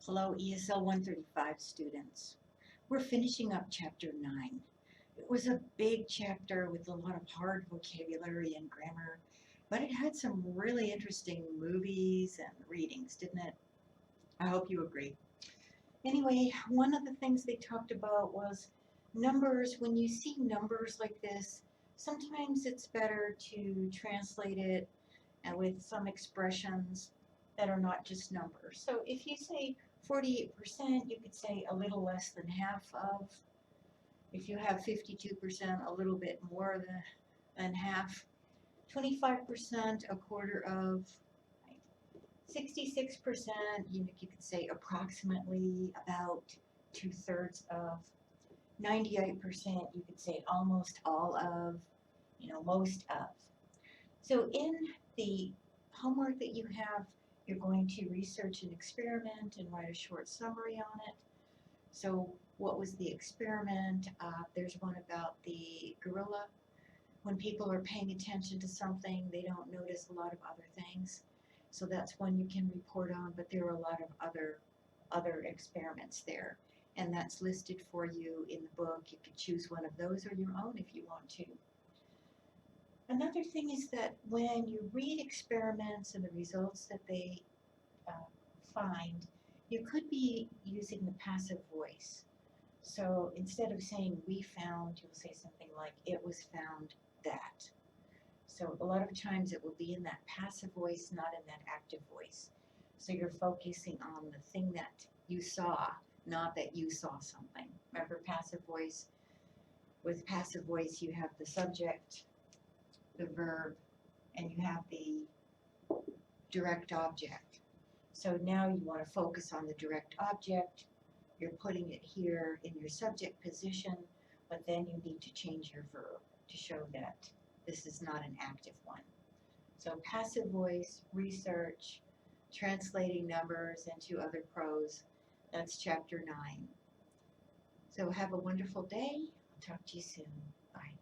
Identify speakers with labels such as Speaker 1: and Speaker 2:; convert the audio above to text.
Speaker 1: Hello, ESL 135 students. We're finishing up chapter 9. It was a big chapter with a lot of hard vocabulary and grammar, but it had some really interesting movies and readings, didn't it? I hope you agree. Anyway, one of the things they talked about was numbers. When you see numbers like this, sometimes it's better to translate it with some expressions that are not just numbers. So if you say 48%, you could say a little less than half of. If you have 52%, a little bit more than half. 25%, a quarter of. 66%, you could say approximately, about, two-thirds of. 98%, you could say almost all of, most of. So in the homework that you have, you're going to research an experiment and write a short summary on it. So what was the experiment? There's one about the gorilla. When people are paying attention to something, they don't notice a lot of other things. So that's one you can report on, but there are a lot of other experiments there. And that's listed for you in the book. You could choose one of those or your own if you want to. Another thing is that when you read experiments and the results that they find, you could be using the passive voice. So instead of saying we found, you'll say something like it was found that. So a lot of times it will be in that passive voice, not in that active voice. So you're focusing on the thing that you saw, not that you saw something. Remember passive voice? With passive voice you have the subject, the verb, and you have the direct object. So now you want to focus on the direct object. You're putting it here in your subject position, but then you need to change your verb to show that this is not an active one. So passive voice, research, translating numbers into other prose, that's chapter 9. So have a wonderful day. I'll talk to you soon. Bye.